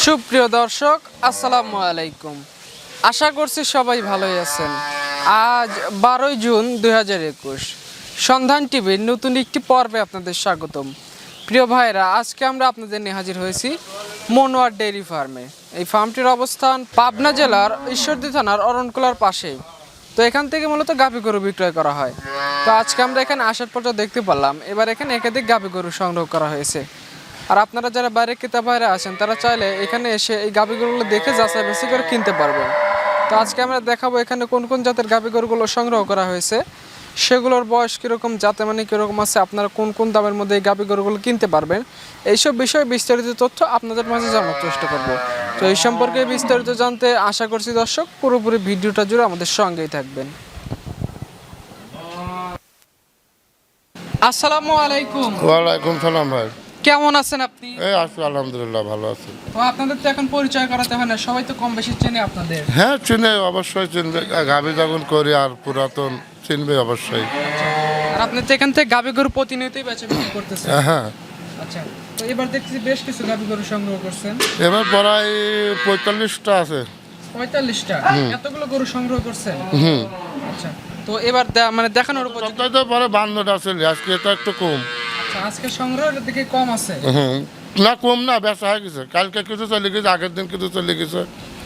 সুপ্রিয় দর্শক, আসসালামু আলাইকুম। আশা করছি সবাই ভালোই আছেন। আজ 12 জুন 2021, সন্ধান টিভির নতুন একটি পর্বে আপনাদের স্বাগতম। প্রিয় ভাইরা, আজকে আমরা আপনাদের নিয়ে হাজির হয়েছি মনোয়ার ডেইরি ফার্মে। এই ফার্মটির অবস্থান পাবনা জেলার ঈশ্বরদী থানার অরণকুলার পাশেই। তো এখান থেকে মূলত গাভী গরু বিক্রয় করা হয়। তো আজকে আমরা এখানে আসার পর দেখতে পারলাম এবার এখানে একাধিক গাভী গরু সংগ্রহ করা হয়েছে। আর আপনারা যারা বাইরে ক্রেতা ভাইরা আছেন তারা চাইলে এখানে এসে এই গাভী গরুগুলো দেখে যাচাই বাছাই করে কিনতে পারবেন। তো আজকে আমরা দেখাবো এখানে কোন কোন জাতের গাভী গরুগুলো সংগ্রহ করা হয়েছে, সেগুলোর বয়স কীরকম, জাতে মানে কীরকম আছে, আপনারা কোন কোন দামের মধ্যে এই গাভী গরুগুলো কিনতে পারবেন, এইসব বিষয়ে বিস্তারিত তথ্য আপনাদের মাঝে জানার চেষ্টা করব। তো এই সম্পর্কে বিস্তারিত জানতে আশা করছি দর্শক পুরোপুরি ভিডিওটা জুড়ে আমাদের সঙ্গেই থাকবেন। আসসালামু আলাইকুম। ওয়ালাইকুম সালাম ভাই, কেমন আছেন আপনি? এই আছি আলহামদুলিল্লাহ, ভালো আছি। তো আপনাদের তো এখন পরিচয় করাতে হয় না, সবাই তো কম বেশি চেনে আপনাদের। হ্যাঁ চিনে, অবশ্যই চিনবে। গাভী যখন করি আর পুরাতন চিনবে অবশ্যই। আর আপনি তো এখান থেকে গাভী গরু প্রতিনিয়তই বেচা বিক্রি করতেছেন। হ্যাঁ, আচ্ছা, তো এবার দেখছি বেশ কিছু গাভী গরু সংগ্রহ করছেন। এবার প্রায় 45টা আছে। 45টা? এতগুলো গরু সংগ্রহ করছেন? হুম, আচ্ছা, তো এবার মানে দেখানোর উপর সপ্তাহে তো পরে 52টা আছে, আজকে তো একটু কম। আচ্ছা, আজকে সংগ্রহের দিকে কম আছে। হুম, না কম না, বেচা হয়ে গেছে। কালকে কিছু চলে গেছে, আগের দিন কিছু চলে গেছে।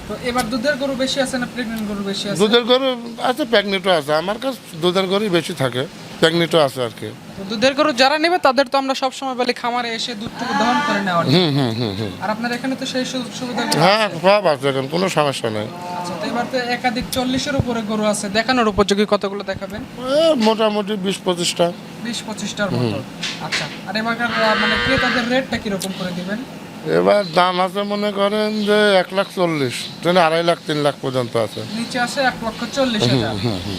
তো এবার দুধের গরু বেশি আছে না প্রেগন্যান্ট গরু বেশি আছে? দুধের গরু আছে, প্রেগনেন্টও আছে। আমার কাছে দুধের গরুই বেশি থাকে, প্রেগনেন্টও আছে আর কি। তো দুধের গরু যারা নেবে তাদের তো আমরা সব সময় বলি খামারে এসে দুধটুকু দহন করে নেওয়ার জন্য। আর আপনার এখানে তো সেই সুবিধা। হ্যাঁ সব আছে, এখন কোনো সমস্যা নেই। আচ্ছা, তো এবার তো একাধিক 40-এর উপরে গরু আছে, দেখানোর উপযোগী কতগুলো দেখাবেন? মোটামুটি 20-25টা। 20-25টার মতো। আচ্ছা, আর এবার মানে ক্রেতাদের রেটটা কিরকম করে দিবেন? এবার দাম আছে মনে করেন যে 1,40,000, 2.5 লাখ 3 লাখ পর্যন্ত আছে। নিচে আছে 1,40,000।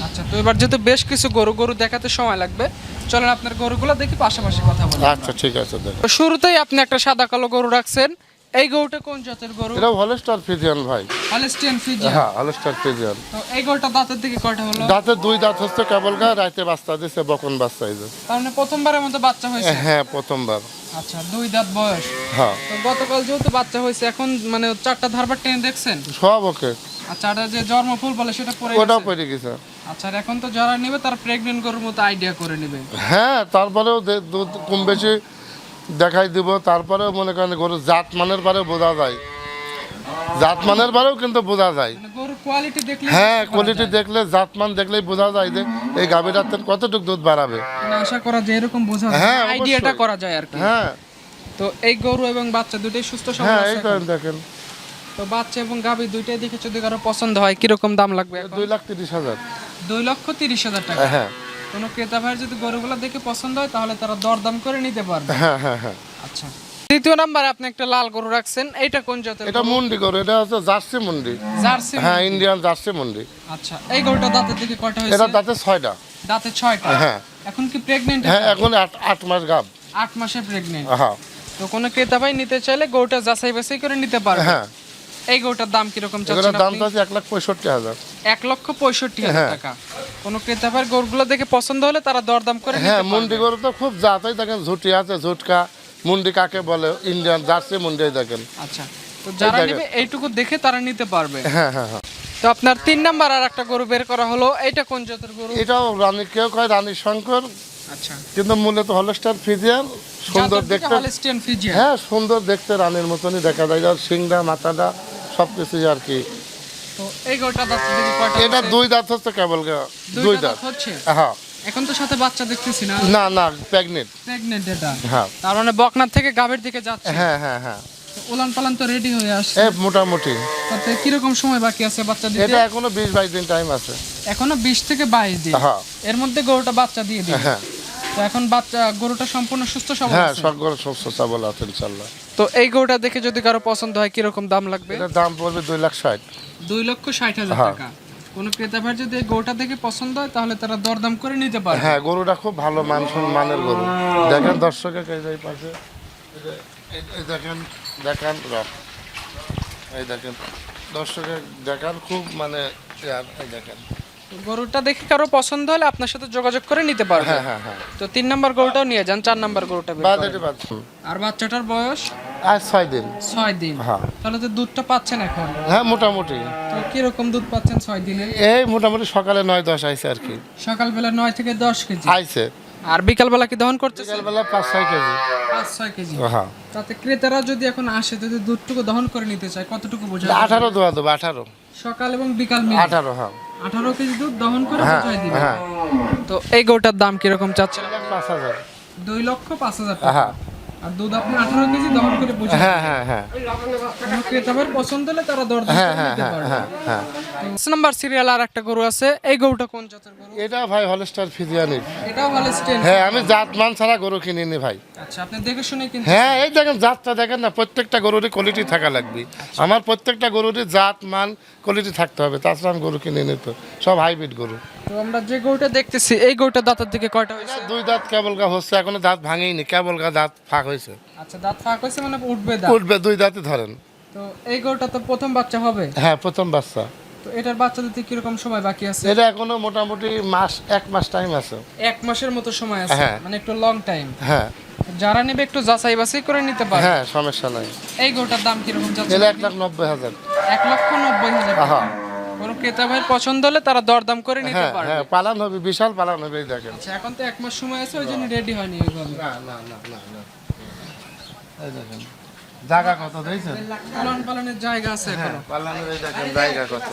আচ্ছা, তো এবার যেহেতু বেশ কিছু গরু দেখাতে সময় লাগবে, চলেন আপনার গরুগুলো দেখি, পাশাপাশি কথা বলি। আচ্ছা ঠিক আছে, দেখ। তো শুরুতেই আপনি একটা সাদা কালো গরু রাখছেন। এই গরুটা কোন জাতের গরু? এটা হলস্টার ফ্রিজিয়ান ভাই। Holstein Friesian? হ্যাঁ, হলস্টার ফ্রিজিয়ান। তো এই গরুটা দাঁতের দিকে কয়টা হলো? দাঁতে 2 দাঁত হচ্ছে, কেবল রাইতে বাচ্চা দিছে, বকন বাচ্চা এই যে। তার মানে প্রথমবারের মতো বাচ্চা হয়েছে? হ্যাঁ প্রথমবার। আচ্ছা, 2 দাঁত বয়স। হ্যাঁ, তো গতকাল যেহেতু বাচ্চা হয়েছে, এখন মানে 4টা ধারবার টেনে দেখছেন? সব ওকে। আচ্ছা, আর যে জন্মফুল বলে সেটা পরে ওটাও পড়ে গেছে। আচ্ছা, আর এখন তো যারা নেবে তারা প্রেগনেন্ট গরুর মতো আইডিয়া করে নেবে। হ্যাঁ, তারপরেও দুধ কম বেশি দেখাই দিব। তারপরেও মনে করেন গরু জাত মানের পরেও বোঝা যায়, জাত মানের পরেও কিন্তু বোঝা যায়। মানে গরুর কোয়ালিটি দেখলে, হ্যাঁ কোয়ালিটি দেখলে, জাতমান দেখলেই বোঝা যায় যে এই গাভীটার কতটুকু দুধ বাড়াবে। মানে আশা করা যায় এরকম বোঝা যায়, হ্যাঁ, আইডিয়াটা অবশ্যই করা যায় আর কি। হ্যাঁ, তো এই গরু এবং বাচ্চা দুটোই সুস্থ সবল হ্যাঁ আছে এই এখন? করেন দেখেন। তো বাচ্চা এবং গাভী দুইটাই দেখে যদি কারো পছন্দ হয় কিরকম দাম লাগবে এখন? 2,30,000। 2,30,000 টাকা? হ্যাঁ কোনো ক্রেতা ভাইয়ের যদি গরুগুলো দেখে পছন্দ হয় তাহলে তারা দরদাম করে নিতে পারবে। হ্যাঁ হ্যাঁ হ্যাঁ। আচ্ছা, দ্বিতীয় নাম্বারে আপনি একটা লাল গরু রাখছেন, এইটা কোন জাতের? এটা মুন্ডি গরু, এটা হচ্ছে জার্সি মুন্ডি। জার্সি? হ্যাঁ, ইন্ডিয়ান জার্সি মুন্ডি। আচ্ছা, এই গরুটা দাঁতের দিকে কয়টা হয়েছে? এটা দাঁতে 6টা। দাঁতে 6টা? হ্যাঁ। এখন কি প্রেগন্যান্ট? হ্যাঁ, এখন 8 মাস গাব। 8 মাসে প্রেগন্যান্ট? হ্যাঁ। তো কোনো ক্রেতা ভাই নিতে চাইলে গরুটা যাচাই বাছাই করে নিতে পারবে। হ্যাঁ। এই গরুটার দাম কিরকম চাচ্ছেন এগুলোর দাম আপনি? আছে 1,65,000। 1,65,000 টাকা। কোনো ক্রেতা ভাইয়ের গরুগুলো দেখে পছন্দ হলে তারা দরদাম করে নিতে হ্যাঁ, পারবে। মুন্ডি গরু তো খুব জাতই দেখেন, ঝুটি আছে, ঝুটকা মুন্ডি কাকে বলে, ইন্ডিয়ান জার্সি মুন্ডি দেখেন। আচ্ছা, তো যারা নেবে এইটুকু দেখে তারা নিতে পারবে। হ্যাঁ হ্যাঁ হ্যাঁ। তো আপনার 3 নাম্বার আর একটা গরু বের করা হলো, এইটা কোন জাতের গরু? এটাও রানী, কেউ কয় রানী শঙ্কর, আচ্ছা, কিন্তু মূলত হলস্টার ফ্রিজিয়ান। সুন্দর দেখতে। Holstein Friesian? হ্যাঁ সুন্দর দেখতে, রানীর মতনই দেখা যায়, আর সিংড়া মাথাটা সব কিছুই আর কি। তো এই গরুটা দাঁতের দিকে কয়টা? এটা 2 দাঁত হচ্ছে, কেবল 2 দাঁত হচ্ছে। হ্যাঁ। এখন তো সাথে বাচ্চা দেখতেছি না? না না, প্রেগনেন্ট। প্রেগন্যান্ট এটা? হ্যাঁ। তার মানে বকনার থেকে গাভীর দিকে যাচ্ছে? হ্যাঁ হ্যাঁ হ্যাঁ। তো উলান পালান তো রেডি হয়ে আসছে? মোটামুটি। তাতে কিরকম সময় বাকি আছে বাচ্চা দিতে? এটা এখনো 20-22 দিন টাইম আছে। এখনো 20 থেকে 22 দিন? হ্যাঁ। এর মধ্যে গরুটা বাচ্চা দিয়ে দিবে? হ্যাঁ। তো এখন বাচ্চা গরুটা সম্পূর্ণ সুস্থ সবল হ্যাঁ, আছে? সব গরু সুস্থ সবল আছে ইনশাআল্লাহ। তো এই গরুটা দেখে যদি কারো পছন্দ হয় কিরকম দাম লাগবে? এটার দাম পড়বে 2,60,000। 2,60,000 হ্যাঁ। টাকা। কোনো ক্রেতা ভাই যদি এই গরুটা দেখে পছন্দ হয় তাহলে তারা দরদাম করে নিতে পারে। হ্যাঁ, গরুটা খুব ভালো মানের গরু। দেখেন দর্শকের এই পাশে, এই দেখেন দেখান রক, এই দেখেন দর্শকের দেখান, খুব মানে এই দেখেন। গরুটা দেখে কারো পছন্দ হলে আপনার সাথে যোগাযোগ করে নিতে পারবে। হ্যাঁ হ্যাঁ হ্যাঁ। তো 3 নাম্বার গরুটাও নিয়ে যান, 4 নাম্বার গরুটা বের বাদ করেন। এটা বাদ। আর বাচ্চাটার বয়স? আর 6 দিন। 6 দিন। হ্যাঁ। তাহলে তো দুধটা পাচ্ছেন এখন? হ্যাঁ মোটামুটি। তো কিরকম দুধ পাচ্ছেন 6 দিনে? এই মোটামুটি সকালে 9-10 আইছে আর কি। সকালবেলা 9 থেকে 10 কেজি আইছে। আর বিকালবেলা কি দহন করতেছে? বিকালবেলা 5-6 কেজি। 5-6 কেজি। হ্যাঁ। তাতে ক্রেতারা যদি এখন আসে যদি দুধটুকু দহন করে নিতে চায় কতটুকু বোঝায়? 18 দোয়া দেবো 18। সকাল এবং বিকাল মিলে 18 হ্যাঁ। 18 কেজি দুধ দহন করে হ্যাঁ বোঝায় দিবে। হ্যাঁ। তো এই গরুটার দাম কিরকম চাচ্ছেন? 5,000। 2,05,000 টাকা। হ্যাঁ আর দুধ আপনি 18 কেজি দহন করে বোঝায় হ্যাঁ হ্যাঁ হ্যাঁ কোনো ক্রেতাদের পছন্দ হলে তারা দরদাম হ্যাঁ করে নিতে পারবে। হ্যাঁ হ্যাঁ। 5 নাম্বার সিরিয়াল আর একটা গরু আছে। এই গরুটা কোন জাতের গরু? এটা ভাই হলস্টার ফিজিয়ানির। এটাও হলস্টেইন। হ্যাঁ আমি জাত মান ছাড়া গরু কিনিনি ভাই। আচ্ছা আপনি দেখে শুনে কিনতে? হ্যাঁ এই দেখেন জাতটা দেখেন না, প্রত্যেকটা গরুরই কোয়ালিটি থাকা লাগবে। আমার প্রত্যেকটা গরুরই জাত মান কোয়ালিটি থাকতে হবে, তাছাড়া আমি গরু কিনে নিত। সব হাইব্রিড গরু। তো আমরা যে গরুটা দেখতেছি এই গরুটা দাঁতের দিকে কয়টা হয়েছে? 2 দাঁত কেবল গা হচ্ছে, এখনো দাঁত ভাঙেইনি, কেবল গা দাঁত ফাঁক হয়েছে। আচ্ছা দাঁত ফাঁক হয়েছে মানে উঠবে দাঁত। উঠবে 2 দাঁতই ধরেন। তো এই গরুটা তো প্রথম বাচ্চা হবে? হ্যাঁ প্রথম বাচ্চা। তো এটার বাচ্চা দিতে কিরকম সময় বাকি আছে? এটা এখনো মোটামুটি 1 মাস টাইম আছে। 1 মাসের মতো সময় আছে, হ্যাঁ। মানে একটু লং টাইম। হ্যাঁ যারা নেবে একটু যাচাই বাছাই করে নিতে পারে। হ্যাঁ সমস্যা নাই। এই গরুটার দাম কিরকম যাচ্ছে? এটা 1,90,000। 1,90,000 টাকা। হ্যাঁ কোনো ক্রেতা ভাইয়ের পছন্দ হলে তারা দরদাম করে নিতে হ্যাঁ পারবে। হ্যাঁ পালান হবে, বিশাল পালান হবে এই দেখেন। আচ্ছা এখন তো 1 মাস সময় আছে ওই জন্য রেডি হয়নি ওইভাবে। না না না না না এই দেখেন জায়গা কত দেখছেন? পালন পালনের জায়গা আছে এখনো। পালানের এই দেখেন জায়গা কত।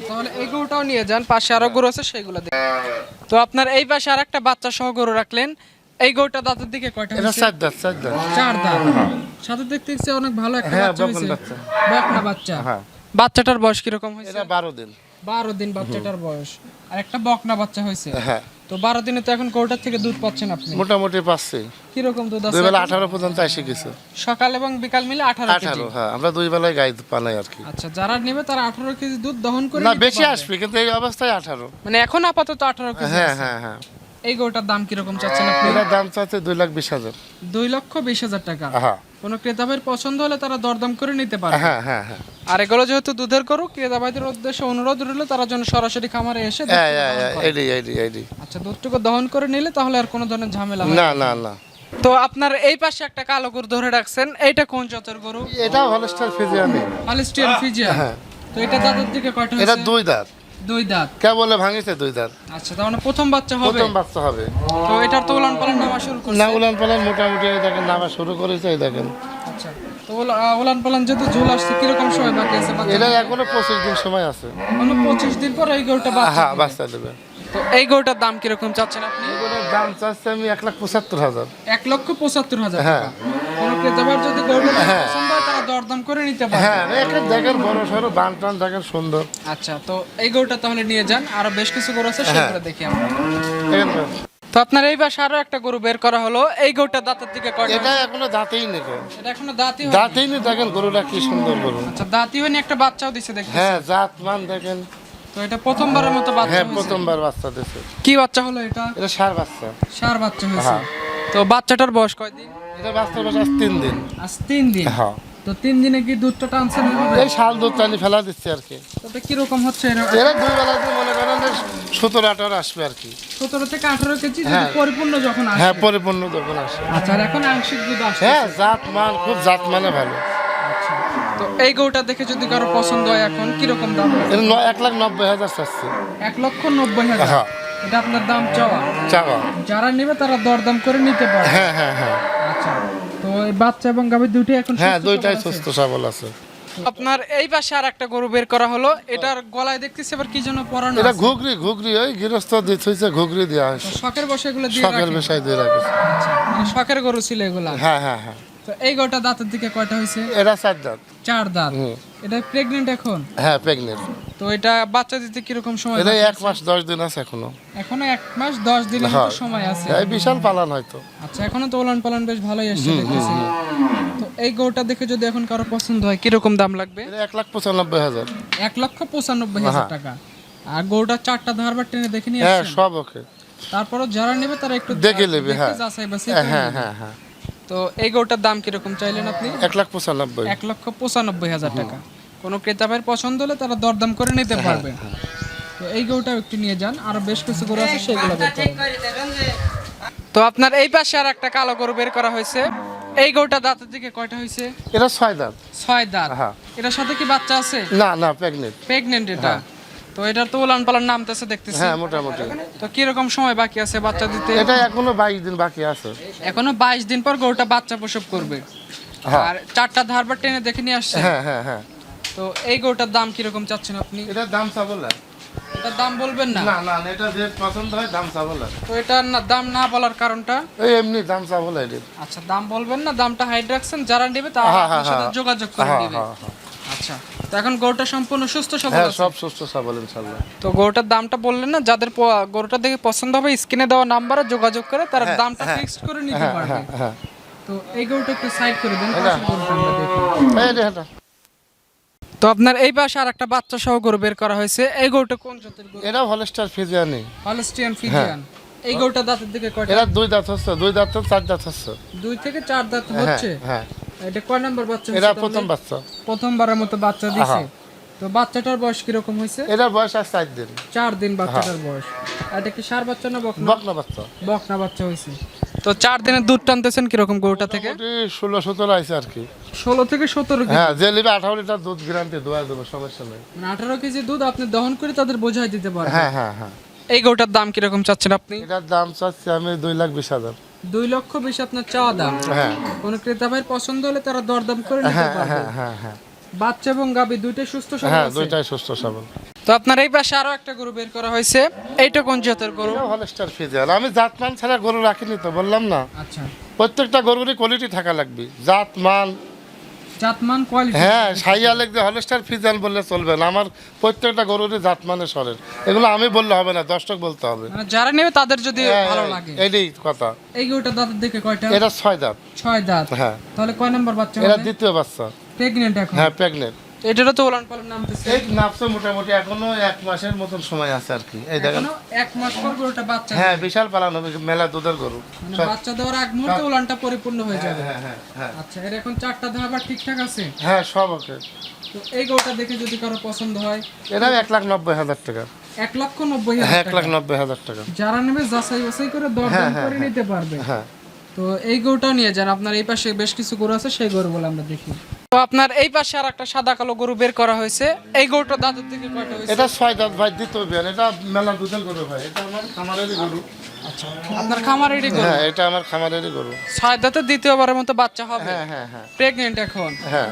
তাহলে এই গরুটাও নিয়ে যান, পাশে আরো গরু আছে সেগুলো দেখুন। তো আপনার এই পাশে আরেকটা বাচ্চা সহ গরু রাখলেন। এই গরুটা দাঁতের দিকে কয়টা এটা হয়েছে? 4 দাঁত 4 দাঁত। 4 দাঁত। সাথে দেখতেছি অনেক ভালো একটা হ্যাঁ, বাচ্চা বকন হয়েছে। বাচ্চা। বকনা বাচ্চা। হ্যাঁ বাচ্চাটার বয়স কিরকম হয়েছে? এটা 12 দিন। 12 দিন বাচ্চাটার বয়স। আর একটা বকনা বাচ্চা হয়েছে। হ্যাঁ তো 12 দিনে তো এখন গরুটার থেকে দুধ পাচ্ছেন আপনি। মোটামুটি পাচ্ছি। কিরকম দুধ আছে? 2 বেলা 18 পর্যন্ত এসে গেছে। সকাল এবং বিকাল মিলে 18 কেজি। 18 হ্যাঁ, আমরা 2 বেলায় গাই পালাই আর কি। আচ্ছা যারা নেবে তারা 18 কেজি দুধ দহন করে না নিতে বেশি পারবে। আসবে, কিন্তু এই অবস্থায় 18। মানে এখন আপাতত 18 কেজি হ্যাঁ আছে। হ্যাঁ হ্যাঁ। এই গরুটার দাম কিরকম চাচ্ছেন আপনি? এটার দাম চাচ্ছে 2,20,000। 2,20,000 টাকা। হ্যাঁ কোন ক্রেতা ভাইয়ের পছন্দ হলে তারা দরদাম করে নিতে পারে। হ্যাঁ হ্যাঁ হ্যাঁ। আর এগুলো যেহেতু দুধের গরু, ক্রেতা ভাইদের উদ্দেশ্যে অনুরোধ রইল তারা যেন সরাসরি খামারে এসে দুধটুকু দহন করে। এইডি। আচ্ছা দুধটুকু দহন করে নিলে তাহলে আর কোনো ধরনের ঝামেলা হবে না না না। তো আপনার এই পাশে একটা কালো গরু ধরে রাখছেন, এইটা কোন জাতের গরু? এটাও হলস্টার ফিজিয়ানি। Holstein Friesian. হ্যাঁ। তো এটা দাঁতের দিকে কয়টা এটা হয়েছে? 2 দাঁত। 2 দাঁত। কেবলে ভাঙিছে 2 দাঁত। আচ্ছা তার মানে প্রথম বাচ্চা হবে। প্রথম বাচ্চা হবে। তো এটার তো উলান পালান নামা শুরু করছে। না উলান পালান মোটামুটি এই দেখেন নামা শুরু করেছে এই দেখেন। আচ্ছা তো উলান পালান যেহেতু ঝুল আসছে কিরকম সময় বাকি আছে বাচ্চা? এটা এখনো 25 দিন সময় আছে। মানে 25 দিন পর এই গরুটা বাচ্চা হ্যাঁ দিবে। বাচ্চা দেবে। তো এই গরুটার দাম কিরকম চাচ্ছেন আপনি? এগুলোর দাম চাচ্ছে আমি 1,75,000। 1,75,000 হ্যাঁ। টাকা। কোন ক্রেতাবার যদি গরুটা হ্যাঁ। পছন্দ হয় তারা দরদাম করে নিতে পারে। হ্যাঁ এখানে দেখেন বড় সড়ো বান টান দেখেন সুন্দর। আচ্ছা তো এই গরুটা তাহলে নিয়ে যান, আরো বেশ কিছু গরু আছে সেগুলো দেখি আমরা। এখানে তো আপনার এই পাশে আরো একটা গরু বের করা হলো। এই গরুটা দাঁতের দিকে কয়টা? এটা এখনো দাঁতেই নেই। এটা এখনো দাঁতই হয়নি। দাঁতেই নেই, দেখেন গরুটা কি সুন্দর গরু। আচ্ছা দাঁতই হয়নি, একটা বাচ্চাও দিছে দেখতে। হ্যাঁ জাত মান দেখেন। তো এটা প্রথমবারের মতো বাচ্চা হ্যাঁ হয়েছে। প্রথমবার বাচ্চা দিছে। কি বাচ্চা হলো এটা? এটা ষাঁড় বাচ্চা। ষাঁড় বাচ্চা হয়েছে। হ্যাঁ। তো বাচ্চাটার বয়স কয়দিন? এটা বাচ্চার বয়স আজ 3 দিন। আজ 3 দিন। হ্যাঁ তো 3 দিনে কি দুধটা টানছেন এভাবে? এই শাল দুধ টানি ফেলা দিচ্ছে আর কি। তো কিরকম হচ্ছে এরা? এরা 2 বেলা দিয়ে মনে করেন 17-18 আসবে আর কি। 17 থেকে 18 কেজি যদি হ্যাঁ। পরিপূর্ণ যখন আসে। হ্যাঁ পরিপূর্ণ যখন আসে। আচ্ছা আর এখন আংশিক দুধ আসছে। হ্যাঁ জাত মান খুব জাত মানে ভালো। আচ্ছা তো এই গরুটা দেখে যদি কারো পছন্দ হয় এখন কিরকম দাম? এটা 1,90,000 চাচ্ছে। 1,90,000। হ্যাঁ এটা আপনার দাম চাওয়া। চাওয়া। যারা নেবে তারা দরদাম করে নিতে পারে। হ্যাঁ হ্যাঁ হ্যাঁ আচ্ছা তো এই বাচ্চা এবং গাভী দুটোই এখন হ্যাঁ সুস্থ দুইটাই সবল আছে? সুস্থ সবল আছে। আপনার এই পাশে আর একটা গরু বের করা হলো। এটার গলায় দেখতেছি আবার কি যেন পরানো এটা আছে। ঘুগরি ওই গৃহস্থ দিতে হয়েছে, ঘুগরি দেওয়া হয়েছে। শখের বসে এগুলো দিয়ে শখের রাখে। বিষয় দিয়ে রাখেছে। আচ্ছা মানে শখের গরু ছিল এগুলা। হ্যাঁ হ্যাঁ হ্যাঁ। তো এই গরুটা দাঁতের দিকে কয়টা হয়েছে? এটা 4 দাঁত। 4 দাঁত। হুম। এটা প্রেগন্যান্ট এখন? হ্যাঁ প্রেগনেন্ট। তো এটা বাচ্চা দিতে কিরকম সময় এটা বাকি 1 মাস 10 দিন আছে এখনো। এখনো 1 মাস 10 দিনের মতো হ্যাঁ। সময় আছে। এই বিশাল পালান হয়তো। আচ্ছা এখনো তো ওলান পালান বেশ ভালোই আসছে দেখতেছি। তো এই গরুটা দেখে যদি এখন কারো পছন্দ হয় কিরকম দাম লাগবে? এটা 1,95,000। 1,95,000 টাকা। আর গরুটা 4টা ধারবার টেনে দেখে নিয়ে হ্যাঁ আসছেন? সব ওকে। তারপরও যারা নেবে তারা একটু দেখে নেবে, হ্যাঁ। যাচাই বাছাই করে হ্যাঁ নেবে। হ্যাঁ হ্যাঁ। তো এই গরুটার দাম কিরকম চাইলেন আপনি? 1,95,000। 1,95,000 টাকা। কোনো ক্রেতা ভাইয়ের পছন্দ হলে তারা দরদাম করে নিতে পারবে। তো এই গরুটাও একটু নিয়ে যান, আরো বেশ কিছু গরু আছে সেগুলো বের করুন। তো আপনার এই পাশে আর একটা কালো গরু বের করা হয়েছে। এই গরুটা দাঁতের দিকে কয়টা হয়েছে? এটা 6 দাঁত। 6 দাঁত। হ্যাঁ। এটার সাথে কি বাচ্চা আছে? না না, প্রেগনেন্ট। প্রেগনেন্ট এটা। তো এটার তো উলান পালান নামতেছে দেখতেছি। হ্যাঁ, মোটামুটি। তো কি রকম সময় বাকি আছে বাচ্চা দিতে? এটা এখনো 22 দিন বাকি আছে। এখনো 22 দিন পর গরুটা বাচ্চা প্রসব করবে। হ্যাঁ। আর 4টা ধারবার টেনে দেখে নিয়ে আসছে। হ্যাঁ হ্যাঁ হ্যাঁ। তো এই গরুটার দাম কি রকম চাচ্ছেন আপনি? এটার দাম চাবো না। এটার দাম বলবেন না? না না, এটা যে পছন্দ হয় দাম চাবো না। তো এটার না দাম না বলার কারণটা? এই এমনি দাম চাবো না এর। আচ্ছা, দাম বলবেন না, দামটা হাইড রাখছেন, যারা নেবে তারা আপনার সাথে যোগাযোগ করে নেবে। আচ্ছা, তো এখন গরুটা সম্পূর্ণ সুস্থ সবল হ্যাঁ, আছে? সব সুস্থ সবল ইনশাআল্লাহ। তো গরুটার দামটা বললেন না, যাদের গরুটা দেখে পছন্দ হবে স্ক্রিনে দেওয়া নাম্বারে যোগাযোগ করে তারা দামটা ফিক্সড করে নিতে পারবে। হ্যাঁ। তো এই গরুটা একটু সাইড করে দেন, পাশের গরুটা আমরা দেখি। এই যে এটা। তো আপনার এই পাশে আরেকটা বাচ্চা সহ গরু বের করা হয়েছে। এই গরুটা কোন জাতের গরু? এটা হলস্টার ফ্রিজিয়ানি। Holstein Friesian. এই গরুটা দাঁতের দিকে কয়টা? এটা 2 দাঁত হচ্ছে, 2 দাঁত তো 4 দাঁত হচ্ছে। 2 থেকে 4 দাঁত হচ্ছে। হ্যাঁ। এটা কয় নাম্বার বাচ্চা? এটা প্রথম বাচ্চা। প্রথমবারের মতো বাচ্চা দিছে। তো বাচ্চাটার বয়স কি রকম হয়েছে? এটার বয়স আর 4 দিন। 4 দিন বাচ্চাটার বয়স। এটা কি ষাঁড় বাচ্চা না বকনা? বকনা বাচ্চা। বকনা বাচ্চা হয়েছে। তো 4 দিনের দুধ টানতেছেন কি রকম গরুটা থেকে? 16-17 আইছে আর কি। 16 থেকে 17 কেজি। হ্যাঁ, যে লিবে 18 লিটার দুধ গ্যারান্টি দোয়া দেবো, সমস্যা নেই। মানে 18 কেজি দুধ আপনি দহন করে তাদের বোঝাই দিতে পারবেন। হ্যাঁ হ্যাঁ হ্যাঁ। এই গরুটার দাম কি রকম চাচ্ছেন আপনি? এটার দাম চাচ্ছি আমি 2,20,000। 2,20,000 আপনার চাওয়া দাম। হ্যাঁ। কোন ক্রেতা ভাইয়ের পছন্দ হলে তারা দরদাম করে নিতে হ্যাঁ পারবে। হ্যাঁ হ্যাঁ হ্যাঁ। বাচ্চা এবং গাবি দুইটাই সুস্থ সবল হ্যাঁ, আছে? দুইটাই সুস্থ সবল। তো আপনার এই পাশে আরো একটা গরু বের করা হয়েছে। এইটা কোন জাতের গরু? এটা হলস্টার ফ্রিজিয়ান। আমি জাতমান ছাড়া গরু রাখিনি তো, বললাম না। আচ্ছা, প্রত্যেকটা গরুরই কোয়ালিটি থাকা লাগবে, জাতমান। জাতমান কোয়ালিটি। হ্যাঁ, সাইয়া লেগে হলস্টার ফ্রিজিয়ান বললে চলবে না, আমার প্রত্যেকটা গরুরই জাতমানের সরের। এগুলো আমি বললে হবে না, দর্শক বলতে হবে। মানে যারা নেবে তাদের যদি ভালো লাগে। এটাই কথা। এই গরুটা দাঁতের দিকে কয়টা? এটা 6 দাঁত। 6 দাঁত। হ্যাঁ। তাহলে কয় নাম্বার বাচ্চা এটা হবে? দ্বিতীয় বাচ্চা। প্রেগন্যান্ট এখন? হ্যাঁ, প্রেগনেন্ট। এটারও তো উলান পালান নামতেছে। এই নাপছে মোটামুটি এখনো 1 মাসের মতন সময় আছে আর কি। এই দেখেন। এখনো 1 মাস পর গরুটা বাচ্চা হ্যাঁ, বিশাল পালন হবে, মেলা দুধের গরু। মানে বাচ্চা দেওয়ার আগ মুহূর্তে উলানটা পরিপূর্ণ হয়ে যাবে। হ্যাঁ হ্যাঁ হ্যাঁ। আচ্ছা, এর এখন 4টা ধারবার ঠিকঠাক আছে? হ্যাঁ, সব ওকে। তো এই গরুটা দেখে যদি কারো পছন্দ হয়, এটা 1,90,000 টাকা। 1,90,000 হ্যাঁ, টাকা। 1,90,000 টাকা। যারা নেবে যাচাই বাছাই করে দরদাম করে নিতে পারবে। হ্যাঁ। তো এই গরুটাও নিয়ে যান। আপনার এই পাশে বেশ কিছু গরু আছে, সেই গরুগুলো আমরা দেখি। তো আপনার এই পাশে আর একটা সাদা কালো গরু বের করা হয়েছে। এই গরুটা দাঁতের দিকে কয়টা হয়েছে? এটা 6 দাঁত ভাই, দ্বিতীয় বিয়ান। এটা মেলা দুধের গরু ভাই। এটা আমার খামারেরই গরু। আচ্ছা, আপনার খামারেরই গরু? হ্যাঁ, এটা আমার খামারেরই গরু। 6 দাঁতের দ্বিতীয়বারের মতো বাচ্চা হবে। হ্যাঁ হ্যাঁ হ্যাঁ। প্রেগন্যান্ট এখন? হ্যাঁ।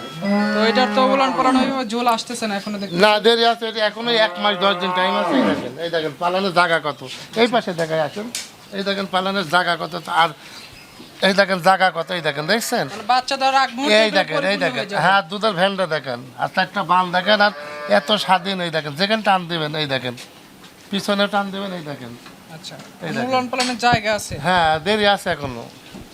তো এটার তো উলান পালান ওইভাবে ঝোল আসতেছে না এখনো দেখতে। না, দেরি আছে। এটা এখনো 1 মাস 10 দিন টাইম আছে। এই দেখেন, এই দেখেন পালানের জায়গা কত। এই পাশে দেখায় আসেন। এই দেখেন পালানের জায়গা কত। আর এই দেখেন জায়গা কত। এই দেখেন, দেখছেন? মানে বাচ্চা দেওয়ার আগ মুহূর্তে এই দেখেন, এই দেখেন। হ্যাঁ, দুধের ভ্যানটা দেখেন, আর 4টা বান দেখেন, আর এত স্বাধীন। এই দেখেন, যেখানে টান দিবেন, এই দেখেন পিছনে টান দিবেন, এই দেখেন। আচ্ছা, এই দেখেন। উলান পালানের জায়গা আছে? হ্যাঁ, দেরি আছে এখনো।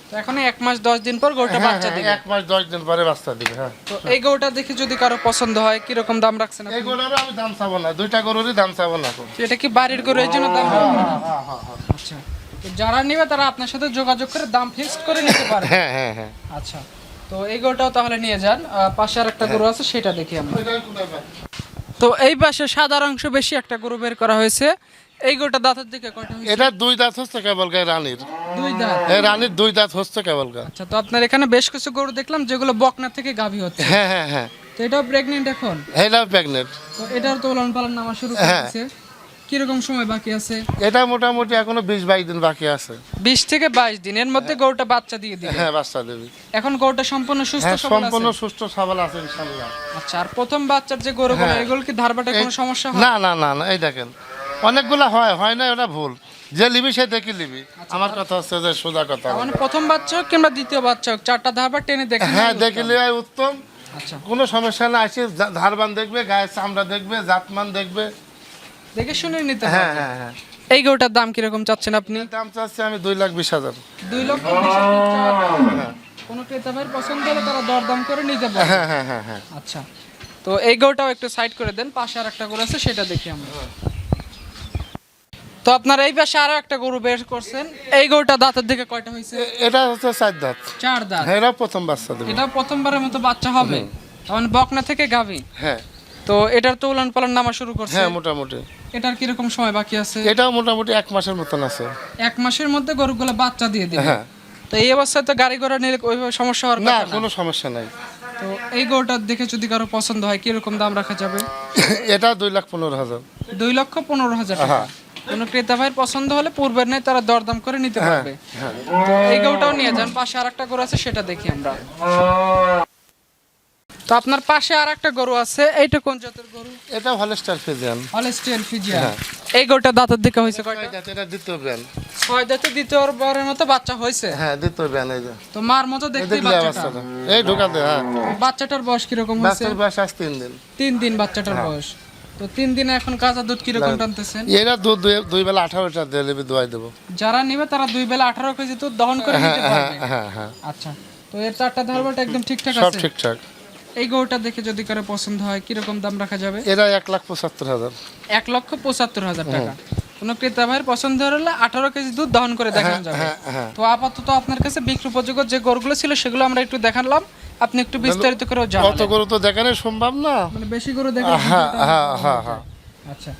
তো এখনো 1 মাস 10 দিন পর গরুটা বাচ্চা দিবে। 1 মাস 10 দিন পরে বাচ্চা দিবে। হ্যাঁ। তো এই গরুটা দেখে যদি কারো পছন্দ হয়, কি রকম দাম রাখছেন আপনি? এই গরুরও আমি দাম চাবো না, দুইটা গরুরই দাম চাবো না। এটা কি বাড়ির গরু, এই জন্য দাম বলবো না? হ্যাঁ হ্যাঁ হ্যাঁ। আচ্ছা, তো যারা নেবে তারা আপনার সাথে যোগাযোগ করে দাম ফিক্সড করে নিতে পারে। হ্যাঁ হ্যাঁ হ্যাঁ। আচ্ছা, তো এই গরুটাও তাহলে নিয়ে যান। পাশে আর একটা গরু আছে, সেটা দেখি আমরা। তো এই পাশে সাদা অংশ বেশি একটা গরু বের করা হয়েছে। এই গরুটা দাঁতের দিকে কয়টা হয়েছে? এটা 2 দাঁত হচ্ছে কেবল গায়ে রানীর। 2 দাঁত? এই রানীর 2 দাঁত হচ্ছে কেবল গা। আচ্ছা, তো আপনার এখানে বেশ কিছু গরু দেখলাম যেগুলো বকনা থেকে গাভী হচ্ছে। হ্যাঁ হ্যাঁ হ্যাঁ। তো এটাও প্রেগন্যান্ট এখন? এটা প্রেগনেন্ট। তো এটার তো উলান পালান নামা শুরু করেছে। কি রকম সময় বাকি আছে? এটা মোটামুটি এখনো 20-22 দিন বাকি আছে। 20 থেকে 22 দিন এর মধ্যে গরুটা বাচ্চা দিয়ে দিবে। হ্যাঁ, বাচ্চা দেবে। এখন গরুটা সম্পূর্ণ সুস্থ হ্যাঁ, সবল আছে? সম্পূর্ণ সুস্থ সবল আছে ইনশাআল্লাহ। আচ্ছা, আর প্রথম বাচ্চার যে গরুগুলো, হ্যাঁ। এগুলো কি ধারবাটে কোনো সমস্যা হয়? না না না না, এই দেখেন অনেকগুলা হয় না, ওটা ভুল। যে লিবি সে দেখি লিবি। আমার কথা হচ্ছে যে সোজা কথা। মানে প্রথম বাচ্চা হোক কিংবা দ্বিতীয় বাচ্চা হোক, 4টা ধারবার টেনে দেখে হ্যাঁ, দেখি লিবাই উত্তম। আচ্ছা, কোনো সমস্যা না, আসে ধারবান দেখবে, গায়ের চামড়া দেখবে, জাতমান দেখবে, দেখে শুনে নিতে হ্যাঁ হবে। হ্যাঁ হ্যাঁ। এই গরুটার দাম কিরকম চাচ্ছেন আপনি? দাম চাচ্ছি আমি 2,20,000। 2,20,000 চাওয়া দাম। কোনো ক্রেতা ভাইয়ের পছন্দ হলে তারা দরদাম করে নিতে পারে। হ্যাঁ হ্যাঁ হ্যাঁ হ্যাঁ। আচ্ছা, তো এই গরুটাও একটু সাইড করে দেন। পাশে আর একটা গরু আছে, সেটা দেখি আমরা। তো আপনার এই পাশে আরো একটা গরু বের করছেন। এই গরুটা দাঁতের দিকে কয়টা হয়েছে? এটা হচ্ছে 4 দাঁত। 4 দাঁত? হ্যাঁ, এটা প্রথম বাচ্চা দেবে। এটা প্রথমবারের মতো বাচ্চা হবে। মানে বকনা থেকে গাভী। হ্যাঁ। তো এটার তো উলান পালান নামা শুরু করছে? হ্যাঁ, মোটামুটি। এটার কিরকম সময় বাকি আছে? এটাও মোটামুটি 1 মাসের মতন আছে। 1 মাসের মধ্যে গরুগুলো বাচ্চা দিয়ে দিবে। হ্যাঁ। তো এই অবস্থায় তো গাড়ি ঘোড়া নিলে ওইভাবে সমস্যা হওয়ার না, কথা না। কোনো সমস্যা নাই। তো এই গরুটা দেখে যদি কারো পছন্দ হয় কিরকম দাম রাখা যাবে? এটা 2,15,000। 2,15,000 টাকা। কোনো ক্রেতা ভাইয়ের পছন্দ হলে পূর্বের নেই তারা দরদাম করে নিতে পারবে। হ্যাঁ। তো এই গরুটাও নিয়ে যান, পাশে আরেকটা গরু আছে সেটা দেখি আমরা। তো আপনার পাশে আরেকটা গরু আছে, এইটা কোন জাতের গরু? এটা হলস্টার ফ্রিজিয়ান। Holstein Friesian. এই গরুটা দাঁতের দিকে হয়েছে কয়টা? এটা দ্বিতীয় ব্যান। 6 দাঁতে দ্বিতীয়বারের মতো বাচ্চা হয়েছে। হ্যাঁ, দ্বিতীয় ব্যান। এই যে তো মার মতো দেখতে দেখলে বাচ্চাটা। বাচ্চাটা এই ঢোকাতে। হ্যাঁ, বাচ্চাটার বয়স কিরকম হয়েছে? বাচ্চার বয়স আজ 3 দিন। 3 দিন বাচ্চাটার বয়স। তো 3 দিনে এখন কাঁচা দুধ কিরকম টানতেছেন? এরা দুধ দুই বেলা 18টা দিয়ে দোয়াই দেবো। যারা নিবে তারা 2 বেলা 18 কেজি দুধ দহন করে নিতে পারবে। হ্যাঁ। আচ্ছা, তো এর চারটা ধারবাটা একদম ঠিকঠাক সব আছে? ঠিকঠাক। এই গরুটা দেখে যদি কারো পছন্দ হয় কিরকম দাম রাখা যাবে? এরা 1,75,000। 1,75,000 টাকা। কোনো ক্রেতা ভাইয়ের পছন্দ হলে 18 কেজি দুধ দহন করে দেখানো যাবে। হ্যাঁ। তো আপাতত আপনার কাছে বিক্রি উপযোগ্য যে গরুগুলো ছিল সেগুলো আমরা একটু দেখালাম, আপনি একটু বিস্তারিত করে অত জানালেন। গরু তো দেখানো সম্ভব না। মানে বেশি গরু দেখে। হ্যাঁ। আচ্ছা,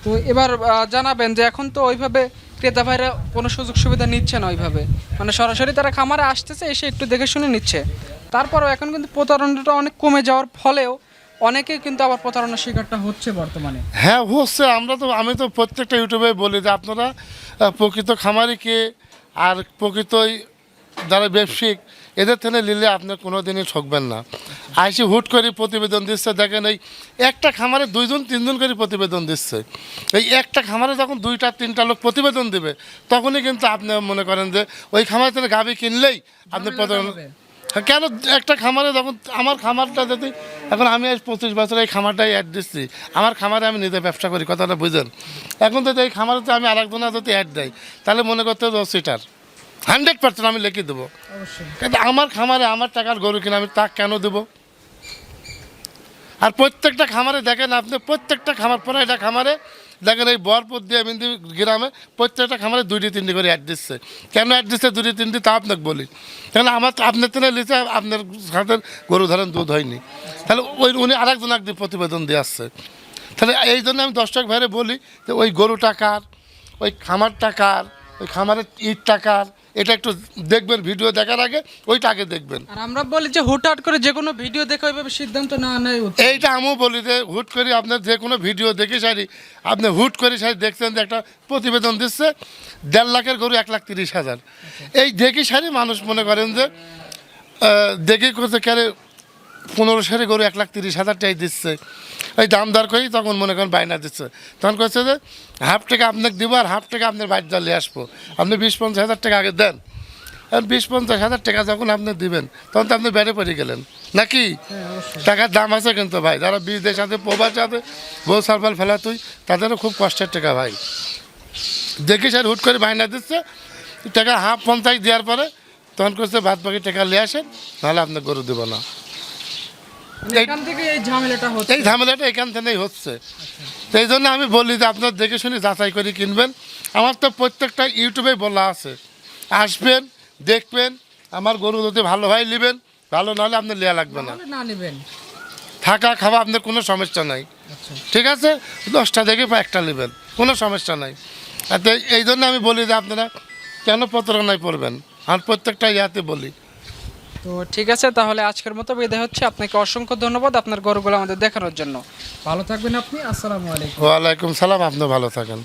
তো এবার জানাবেন যে এখন তো ওইভাবে ক্রেতা ভাইরা কোনো সুযোগ সুবিধা নিচ্ছে না ওইভাবে, মানে সরাসরি তারা খামারে আসতেছে, এসে একটু দেখে শুনে নিচ্ছে। তারপরেও এখন কিন্তু প্রতারণাটা অনেক কমে যাওয়ার ফলেও অনেকেই কিন্তু আবার প্রতারণার শিকারটা হচ্ছে বর্তমানে। হ্যাঁ, হচ্ছে। আমি তো প্রত্যেকটা ইউটিউবে বলি যে আপনারা প্রকৃত খামারিকে আর প্রকৃতই যারা ব্যবসায়িক এদের থেকে নিলে আপনি কোনো দিনই ঠকবেন না। আইসি হুট করে প্রতিবেদন দিচ্ছে, দেখেন এই একটা খামারে 2জন 3জন করে প্রতিবেদন দিচ্ছে। এই একটা খামারে যখন 2টা 3টা লোক প্রতিবেদন দেবে তখনই কিন্তু আপনি মনে করেন যে ওই খামার থেকে গাভী কিনলেই আপনি প্রতারণা। কেন একটা খামারে যখন আমার খামারটা যদি এখন আমি আজ 25 বছর এই খামারটাই অ্যাড দিচ্ছি, আমার খামারে আমি নিজে ব্যবসা করি, কথাটা বুঝেন। এখন যদি এই খামারেতে আমি আরেকজনের যদি অ্যাড দেয় তাহলে মনে করতে হবে সিটার 100% আমি লিখে দেবো। কিন্তু আমার খামারে আমার টাকার গরু কিনে আমি তা কেন দেবো? আর প্রত্যেকটা খামারে দেখেন আপনি, প্রত্যেকটা খামার পরে এটা খামারে দেখেন এই বরপুর দিয়ে বিন্দি গ্রামে প্রত্যেকটা খামারে 2টি 3টি করে অ্যাড দিচ্ছে। কেন অ্যাড দিচ্ছে 2টি 3টি তা আপনাকে বলি। কেন আপনার থেকে লিখে আপনার সাথে গরু ধরেন দুধ হয়নি, তাহলে উনি আরেকজন একদিন প্রতিবেদন দিয়ে আসছে। তাহলে এই জন্য আমি দর্শক ভাইরে বলি যে ওই গরু টাকার, ওই খামার টাকার, ওই খামারের ইট টাকার, এটা একটু দেখবেন ভিডিও দেখার আগে, ওইটা আগে দেখবেন। আর আমরা বলি যে হুটহাট করে যে কোনো ভিডিও দেখে ওইভাবে সিদ্ধান্ত না নেয় উচিত। এইটা আমিও বলি যে হুট করে আপনার যে কোনো ভিডিও দেখে সারি আপনি হুট করে সারি দেখছেন যে একটা প্রতিবেদন দিচ্ছে 1.5 লাখের গরু 1,30,000। এই দেখি সারি মানুষ মনে করেন যে দেখে করতে ক্যারে 15 সারি গরু 1,30,000 টাকাই দিচ্ছে। ওই দাম দর করেই তখন মনে করেন বায়না দিচ্ছে। তখন করছে যে হাফ টাকা আপনাকে দিব আর হাফ টাকা আপনার বাড়িতে নিয়ে আসবো, আপনি 20-50 হাজার টাকা আগে দেন। আর 20-50 হাজার টাকা যখন আপনি দিবেন তখন তো আপনি বেড়ে পড়ে গেলেন নাকি? টাকার দাম আছে কিন্তু ভাই, যারা বিদেশ আছে প্রবাস আছে বউ সারপাল ফেলা তুই তাদেরও খুব কষ্টের টাকা ভাই। দেখি স্যার হুট করে বায়না দিচ্ছে টাকা হাফ 50 দেওয়ার পরে তখন করছে বাদ বাকি টাকা নিয়ে আসেন, নাহলে আপনার গরু দেবো না। এখান থেকে এই ঝামেলাটা হচ্ছে। এই ঝামেলাটা এখান থেকেই হচ্ছে। তো এই জন্য আমি বলি যে আপনার দেখে শুনে যাচাই করে কিনবেন। আমার তো প্রত্যেকটা ইউটিউবে বলা আছে, আসবেন দেখবেন, আমার গরু যদি ভালো হয় নেবেন, ভালো নাহলে আপনার নেওয়া লাগবে না। না নেবেন, থাকা খাওয়া আপনার কোনো সমস্যা নাই, ঠিক আছে? 10টা দেখে একটা নেবেন, কোনো সমস্যা নাই। আর তো এই জন্য আমি বলি যে আপনারা কেন প্রতারণায় পড়বেন, আমার প্রত্যেকটা ইয়াতে বলি। তো ঠিক আছে, তাহলে আজকের মতো বিদায় হচ্ছে। আপনাকে অসংখ্য ধন্যবাদ আপনার গরুগুলো আমাদের দেখানোর জন্য। ভালো থাকবেন আপনি। আসসালামু আলাইকুম। ওয়ালাইকুম সালাম, আপনি ভালো থাকেন।